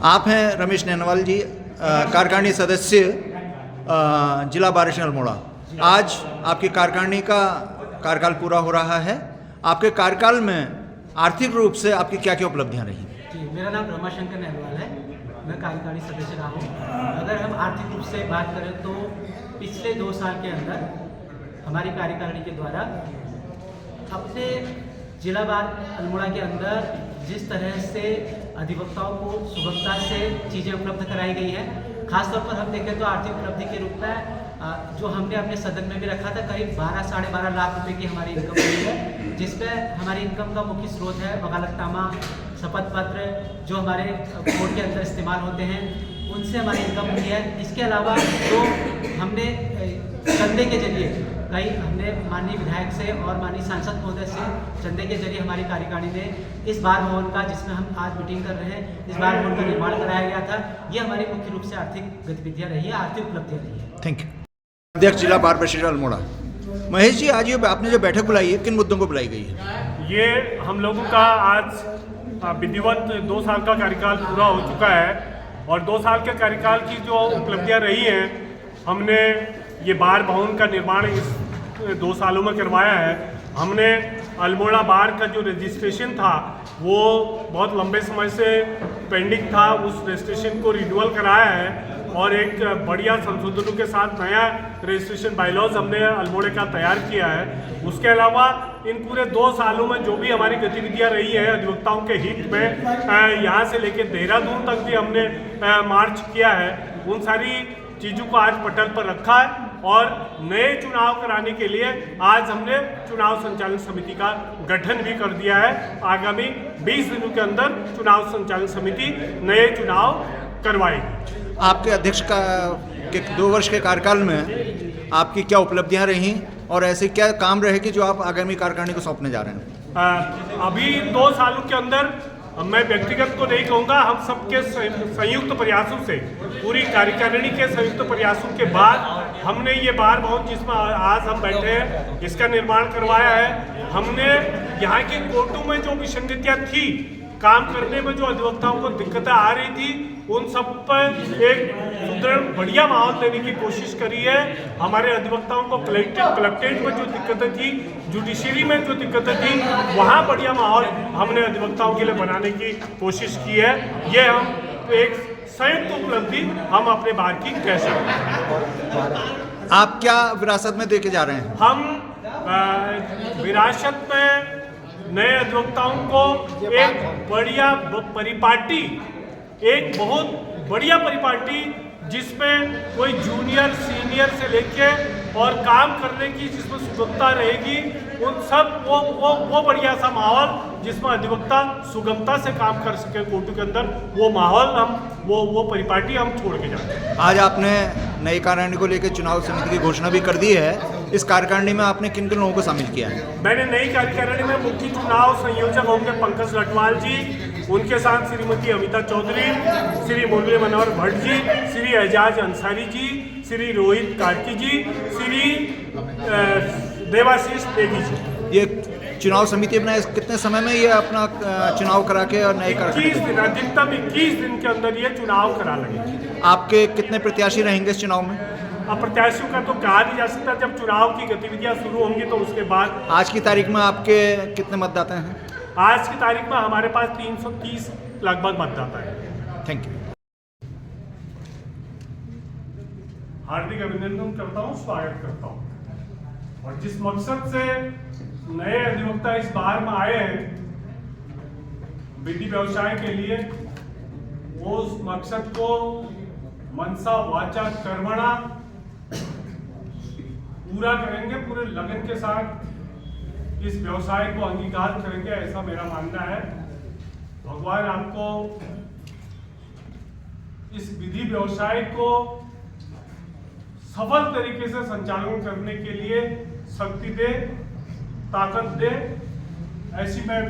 आप हैं रमेश नैनवाल जी, कार्यकारिणी सदस्य जिला बार अल्मोड़ा। आज आपकी कार्यकारिणी का कार्यकाल पूरा हो रहा है। आपके कार्यकाल में आर्थिक रूप से आपकी क्या क्या उपलब्धियां रही? जी, मेरा नाम रमाशंकर नैनवाल है। मैं कार्यकारिणी सदस्य रहा हूँ। अगर हम आर्थिक रूप से बात करें तो पिछले 2 साल के अंदर हमारी कार्यकारिणी के द्वारा अपने जिला बार अल्मोड़ा के अंदर जिस तरह से अधिवक्ताओं को सुगमता से चीज़ें उपलब्ध कराई गई हैं, खासतौर पर हम देखें तो आर्थिक उपलब्धि के रूप में जो हमने अपने सदन में भी रखा था, करीब 12 साढ़े 12 लाख रुपए की हमारी इनकम हुई है, जिसमें हमारी इनकम का मुख्य स्रोत है वकालतनामा, शपथ पत्र जो हमारे कोर्ट के अंदर इस्तेमाल होते हैं, उनसे हमारी इनकम हुई है। इसके अलावा जो हमने चंदे के जरिए हमने माननीय विधायक से और माननीय सांसद महोदय से चंदे के जरिए हमारी कार्यकारिणी ने इस बार भवन का, जिसमें हम आज मीटिंग कर रहे हैं, इस बार भवन का निर्माण कराया गया था। ये हमारी मुख्य रूप से आर्थिक गतिविधियां रही है, आर्थिक उपलब्धियां रही है। Thank you. अध्यक्ष जिला बार प्रेसिडेंट अल्मोड़ा, महेश जी, आज ये आपने जो बैठक बुलाई है, किन मुद्दों को बुलाई गई है? ये हम लोगों का आज विधिवत 2 साल का कार्यकाल पूरा हो चुका है और 2 साल के कार्यकाल की जो उपलब्धियां रही हैं, हमने ये बार भवन का निर्माण इस 2 सालों में करवाया है। हमने अल्मोड़ा बार का जो रजिस्ट्रेशन था वो बहुत लंबे समय से पेंडिंग था, उस रजिस्ट्रेशन को रिन्यूअल कराया है और एक बढ़िया संशोधनों के साथ नया रजिस्ट्रेशन बायलॉज हमने अल्मोड़े का तैयार किया है। उसके अलावा इन पूरे 2 सालों में जो भी हमारी गतिविधियां रही है अधिवक्ताओं के हित में, यहाँ से लेकर देहरादून तक भी हमने मार्च किया है, उन सारी चीज़ों को आज पटल पर रखा है और नए चुनाव कराने के लिए आज हमने चुनाव संचालन समिति का गठन भी कर दिया है। आगामी 20 दिनों के अंदर चुनाव संचालन समिति नए चुनाव करवाएगी। आपके अध्यक्ष का 2 वर्ष के कार्यकाल में आपकी क्या उपलब्धियां रहीं और ऐसे क्या काम रहेगी जो आप आगामी कार्यकारिणी को सौंपने जा रहे हैं? अभी 2 सालों के अंदर मैं व्यक्तिगत को नहीं कहूँगा, हम सबके संयुक्त प्रयासों से, पूरी कार्यकारिणी के संयुक्त प्रयासों के बाद हमने ये बार भवन जिसमें आज हम बैठे हैं इसका निर्माण करवाया है। हमने यहाँ की कोर्टों में जो विसंगतियाँ थी, काम करने में जो अधिवक्ताओं को दिक्कतें आ रही थी, उन सब पर एक सुदृढ़ बढ़िया माहौल देने की कोशिश करी है। हमारे अधिवक्ताओं को कलेक्टेट में जो दिक्कतें थी, जुडिशरी में जो दिक्कतें थी, वहाँ बढ़िया माहौल हमने अधिवक्ताओं के लिए बनाने की कोशिश की है। ये हम एक संयुक्त उपलब्धि हम अपने बार की कह सकते हैं। आप क्या विरासत में देके जा रहे हैं? हम विरासत में नए अधिवक्ताओं को एक बढ़िया परिपाटी, एक बहुत बढ़िया परिपाटी जिसमें कोई जूनियर सीनियर से लेके और काम करने की जिसमें सुगमता रहेगी, उन सब वो बढ़िया सा माहौल जिसमें अधिवक्ता सुगमता से काम कर सके कोर्ट के अंदर, वो माहौल हम वो परिपाटी हम छोड़ के जाते हैं। आज आपने नई कार्यकारिणी को लेकर चुनाव समिति की घोषणा भी कर दी है। इस कार्यकारिणी में आपने किन किन लोगों को शामिल किया है? मैंने नई कार्यकारिणी में मुख्य चुनाव संयोजक होंगे पंकज लटवाल जी, उनके साथ श्रीमती अमिता चौधरी, श्री मुरली मनोहर भट्ट जी, श्री एजाज अंसारी जी, श्री रोहित कार्की जी, श्री देवाशीष नेगी जी। ये चुनाव समिति अपना कितने समय में ये अपना चुनाव करा के और नए 21 दिन, अधिकतम 21 दिन के अंदर ये चुनाव करा लेंगे। आपके कितने प्रत्याशी रहेंगे इस चुनाव में? अब प्रत्याशियों का तो कहा नहीं जा सकता, जब चुनाव की गतिविधियां शुरू होंगी तो उसके बाद। आज की तारीख में आपके कितने मतदाता हैं? आज की तारीख में हमारे पास 330 लगभग मतदाता है। Thank you. हार्दिक अभिनंदन करता हूँ, स्वागत करता हूँ। और जिस मकसद से नए अधिवक्ता इस बार में आए हैं विधि व्यवसाय के लिए, वो उस मकसद को मनसा वाचा कर्मणा पूरा करेंगे, पूरे लगन के साथ इस व्यवसाय को अंगीकार करेंगे, ऐसा मेरा मानना है। भगवान आपको इस विधि व्यवसाय को सफल तरीके से संचालन करने के लिए शक्ति दे, ताकत दे, ऐसी मैं